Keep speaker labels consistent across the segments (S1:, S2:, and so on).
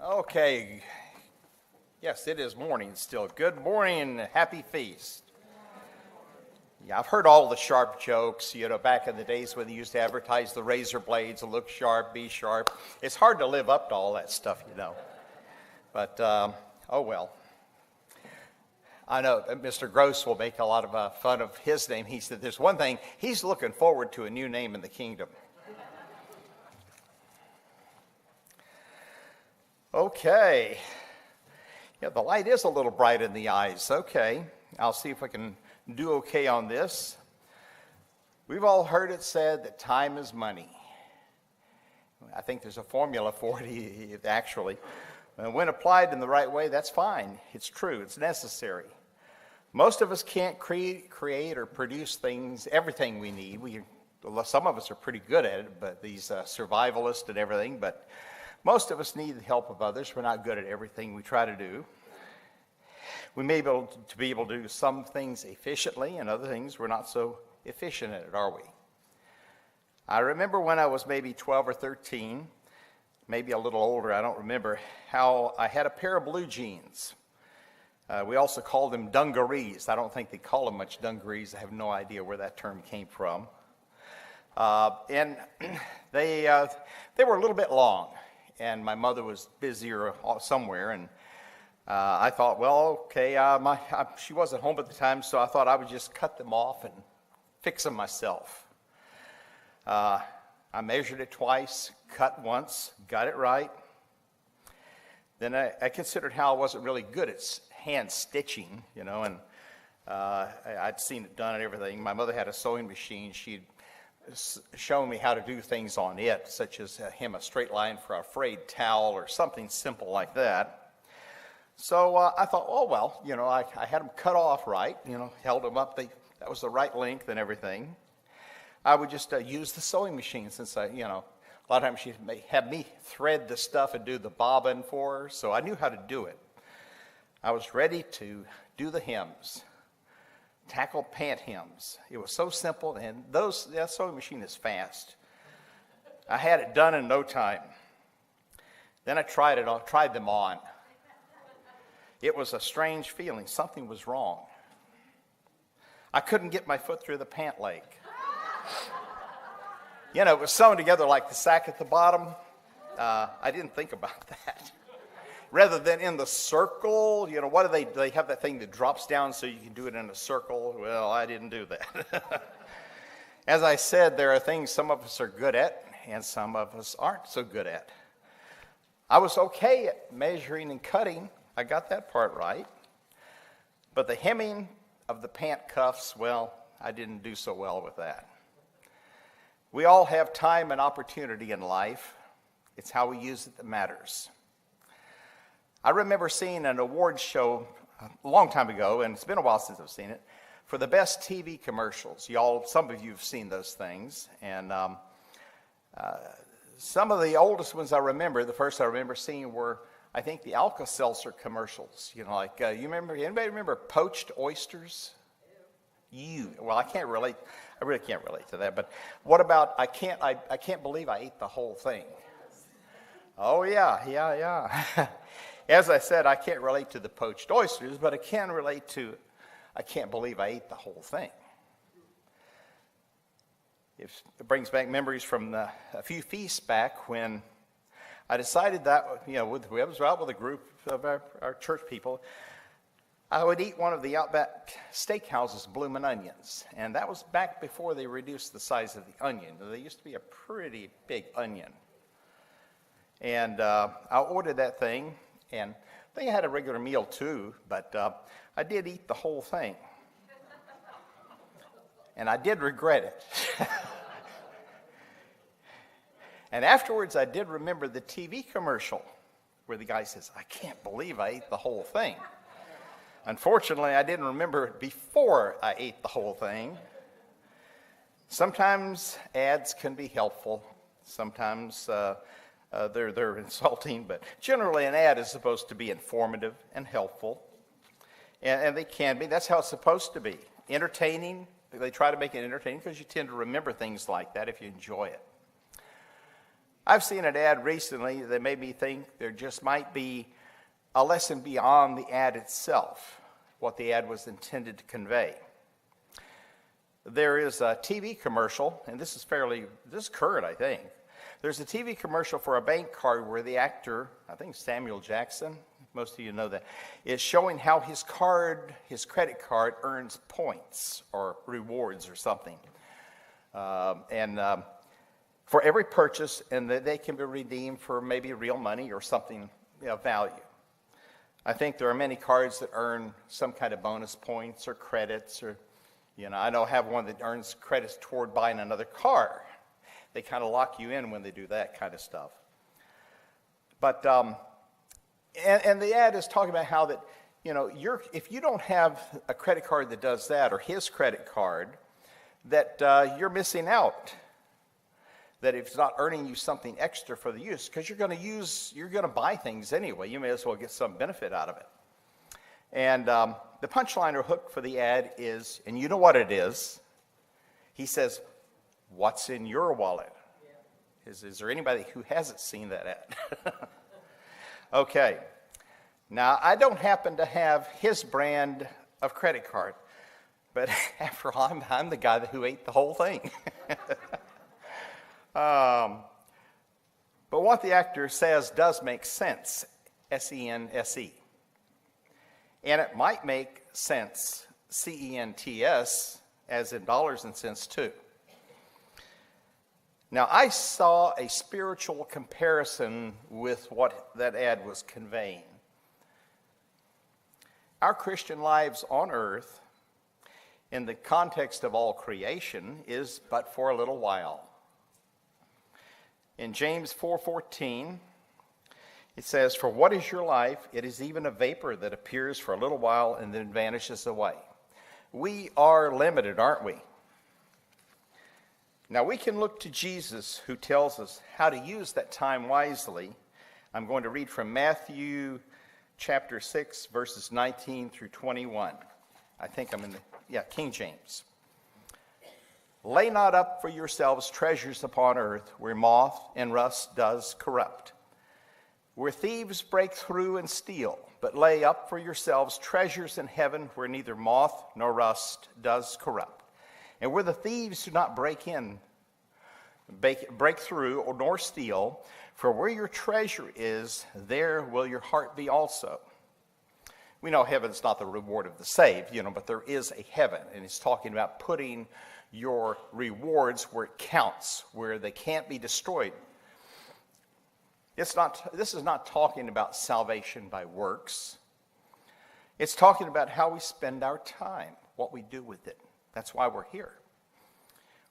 S1: Okay. Yes, it is morning still. Good morning, happy feast. Yeah, I've heard all the sharp jokes, back in the days when they used to advertise the razor blades, look sharp, be sharp. It's hard to live up to all that stuff, But, oh well. I know that Mr. Gross will make a lot of fun of his name. He said there's one thing, he's looking forward to a new name in the kingdom. Okay. Yeah, the light is a little bright in the eyes. Okay. I'll see if I can do okay on this. We've all heard it said that time is money. I think there's a formula for it, actually. When applied in the right way, that's fine. It's true. It's necessary. Most of us can't create or produce everything we need. Some of us are pretty good at it, but these survivalists and everything, but most of us need the help of others. We're not good at everything we try to do. We may be able to do some things efficiently, and other things we're not so efficient at it, are we? I remember when I was maybe 12 or 13, maybe a little older, I don't remember, how I had a pair of blue jeans. We also called them dungarees. I don't think they call them much dungarees. I have no idea where that term came from. And they were a little bit long. And my mother was busier somewhere, and I thought, well, okay, she wasn't home at the time, so I thought I would just cut them off and fix them myself. I measured it twice, cut once, got it right. Then I considered how I wasn't really good at hand stitching, and I'd seen it done and everything. My mother had a sewing machine. She'd shown me how to do things on it, such as hem a straight line for a frayed towel or something simple like that. So I thought, oh, well, I had them cut off right, held them up. That was the right length and everything. I would just use the sewing machine since a lot of times she had me thread the stuff and do the bobbin for her, so I knew how to do it. I was ready to do the hems. Tackle pant hems. It was so simple, and that sewing machine is fast. I had it done in no time. Then I tried them on. It was a strange feeling. Something was wrong. I couldn't get my foot through the pant leg. It was sewn together like the sack at the bottom. I didn't think about that. Rather than in the circle, what do they have that thing that drops down so you can do it in a circle? Well, I didn't do that. As I said, there are things some of us are good at and some of us aren't so good at. I was okay at measuring and cutting. I got that part right. But the hemming of the pant cuffs, well, I didn't do so well with that. We all have time and opportunity in life. It's how we use it that matters. I remember seeing an awards show a long time ago, and it's been a while since I've seen it, for the best TV commercials. Some of you have seen those things, and some of the oldest ones I remember, the first I remember seeing were, I think, the Alka-Seltzer commercials. Anybody remember poached oysters? Well, I really can't relate to that, but what about, I can't believe I ate the whole thing. Oh, yeah. As I said, I can't relate to the poached oysters, but I can relate to, I can't believe I ate the whole thing. It brings back memories from a few feasts back when I decided that, I was out with a group of our church people. I would eat one of the Outback Steakhouse's bloomin' onions, and that was back before they reduced the size of the onion. They used to be a pretty big onion. And I ordered that thing, and I think I had a regular meal too, but I did eat the whole thing. And I did regret it. And afterwards, I did remember the TV commercial where the guy says, I can't believe I ate the whole thing. Unfortunately, I didn't remember it before I ate the whole thing. Sometimes ads can be helpful. Sometimes they're insulting, but generally an ad is supposed to be informative and helpful. And they can be. That's how it's supposed to be. Entertaining. They try to make it entertaining because you tend to remember things like that if you enjoy it. I've seen an ad recently that made me think there just might be a lesson beyond the ad itself, what the ad was intended to convey. There is a TV commercial, and this is current, I think. There's a TV commercial for a bank card where the actor, I think Samuel Jackson, most of you know that, is showing how his credit card earns points or rewards or something. For every purchase, and that they can be redeemed for maybe real money or something of value. I think there are many cards that earn some kind of bonus points or credits, or, I don't have one that earns credits toward buying another car. They kind of lock you in when they do that kind of stuff. But, and the ad is talking about how that, if you don't have a credit card that does that, or his credit card, that you're missing out. That if it's not earning you something extra for the use, because you're going to buy things anyway. You may as well get some benefit out of it. And the punchline or hook for the ad is, and you know what it is, he says, "What's in your wallet?" Yeah. Is there anybody who hasn't seen that ad? Okay. Now, I don't happen to have his brand of credit card, but after all, I'm the guy who ate the whole thing. But what the actor says does make sense, S-E-N-S-E. And it might make sense, C-E-N-T-S, as in dollars and cents too. Now, I saw a spiritual comparison with what that ad was conveying. Our Christian lives on earth, in the context of all creation, is but for a little while. In James 4:14, it says, "For what is your life? It is even a vapor that appears for a little while and then vanishes away." We are limited, aren't we? Now, we can look to Jesus, who tells us how to use that time wisely. I'm going to read from Matthew chapter 6, verses 19 through 21. I think I'm in King James. "Lay not up for yourselves treasures upon earth, where moth and rust does corrupt, where thieves break through and steal. But lay up for yourselves treasures in heaven, where neither moth nor rust does corrupt, and where the thieves do not break through nor steal. For where your treasure is, there will your heart be also." We know heaven's not the reward of the saved, but there is a heaven, and it's talking about putting your rewards where it counts, where they can't be destroyed. This is not talking about salvation by works. It's talking about how we spend our time, what we do with it. That's why we're here,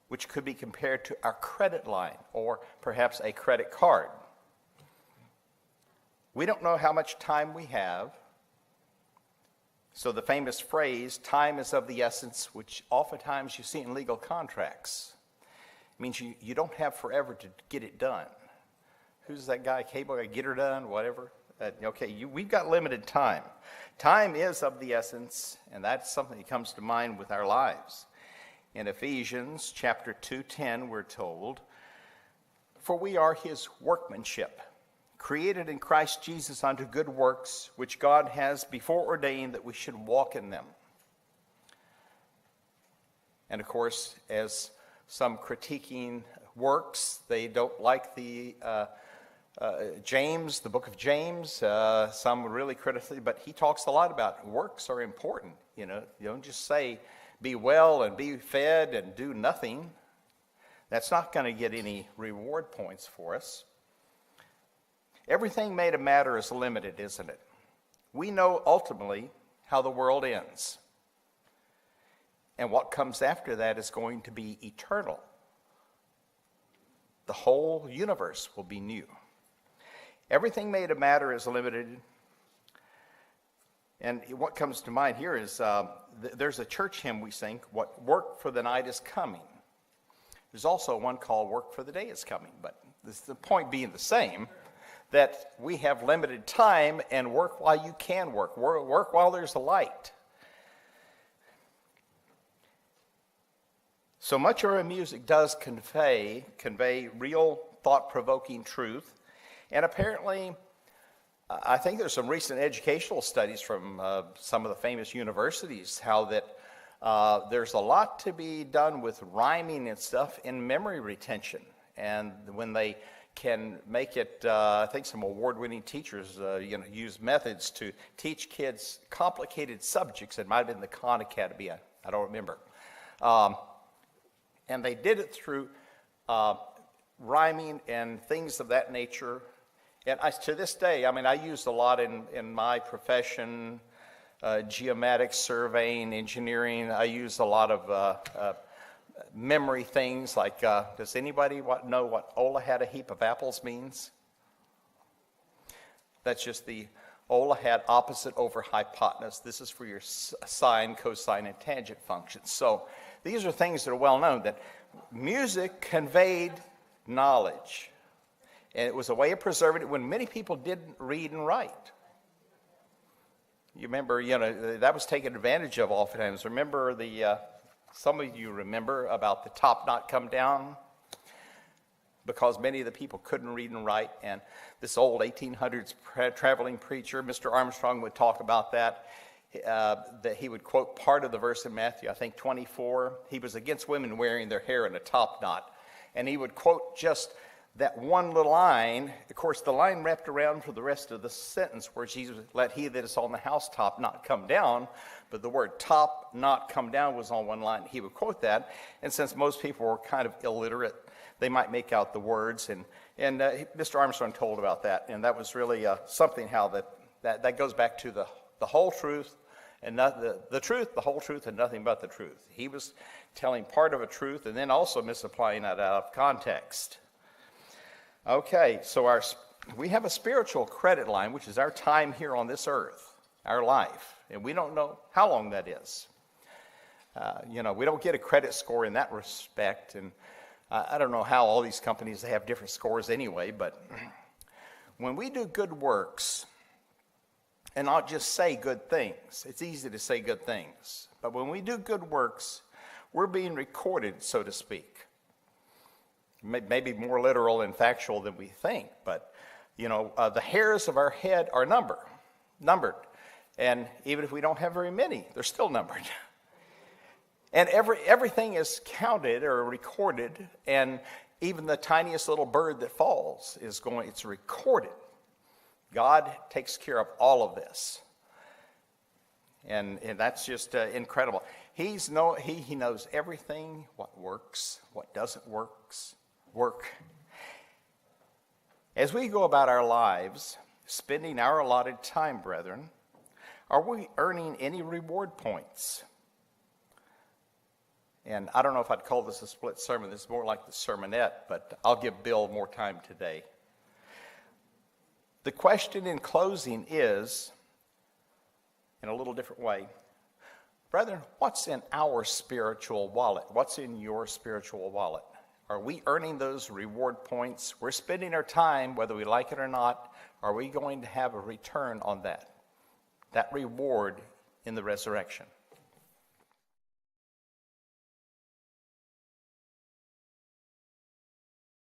S1: which could be compared to our credit line or perhaps a credit card. We don't know how much time we have. So the famous phrase, "time is of the essence," which oftentimes you see in legal contracts, means you don't have forever to get it done. Who's that guy, cable guy, get her done, whatever? We've got limited time. Time is of the essence, and that's something that comes to mind with our lives. In Ephesians chapter 2:10, we're told, "For we are his workmanship, created in Christ Jesus unto good works, which God has before ordained that we should walk in them." And of course, as some critiquing works, they don't like the James, the book of James, some really critically, but he talks a lot about works are important. You don't just say, be well and be fed and do nothing. That's not going to get any reward points for us. Everything made a matter is limited, isn't it? We know ultimately how the world ends. And what comes after that is going to be eternal. The whole universe will be new. Everything made a matter is limited. And what comes to mind here is there's a church hymn we sing, "What work for the night is coming." There's also one called "Work for the day is coming," but the point being the same, that we have limited time, and work while you can work. Work while there's a light. So much of our music does convey real thought-provoking truth. And apparently, I think there's some recent educational studies from some of the famous universities, how that there's a lot to be done with rhyming and stuff in memory retention. And when they can make it, I think some award-winning teachers use methods to teach kids complicated subjects. It might have been the Khan Academy, I don't remember. And they did it through rhyming and things of that nature. And to this day, I use a lot in my profession, geomatics, surveying, engineering. I use a lot of memory things like, does anybody know what Ola had a heap of apples means? That's just the Ola had opposite over hypotenuse. This is for your sine, cosine, and tangent functions. So these are things that are well known, that music conveyed knowledge. And it was a way of preserving it when many people didn't read and write. You remember, that was taken advantage of oftentimes. Remember some of you remember about the top not come down, because many of the people couldn't read and write. And this old 1800s traveling preacher, Mr. Armstrong, would talk about that he would quote part of the verse in Matthew, I think 24. He was against women wearing their hair in a top knot. And he would quote just that one little line. Of course, the line wrapped around for the rest of the sentence where Jesus let he that is on the housetop not come down. But the word top not come down was on one line. He would quote that. And since most people were kind of illiterate, they might make out the words. And Mr. Armstrong told about that. And that was really something how that goes back to the whole truth, and the truth, the whole truth, and nothing but the truth. He was telling part of a truth and then also misapplying that out of context. Okay, so we have a spiritual credit line, which is our time here on this earth, our life, and we don't know how long that is. We don't get a credit score in that respect, and I don't know how all these companies have different scores anyway, but when we do good works, and not just say good things, it's easy to say good things, but when we do good works, we're being recorded, so to speak. Maybe more literal and factual than we think, but the hairs of our head are numbered, and even if we don't have very many, they're still numbered. And everything is counted or recorded, and even the tiniest little bird that falls it's recorded. God takes care of all of this, and that's just incredible. He knows everything, what works, what doesn't work. As we go about our lives, spending our allotted time, brethren, are we earning any reward points? And I don't know if I'd call this a split sermon. This is more like the sermonette, but I'll give Bill more time today. The question in closing is, in a little different way, brethren, what's in our spiritual wallet? What's in your spiritual wallet? Are we earning those reward points? We're spending our time, whether we like it or not. Are we going to have a return on that reward in the resurrection?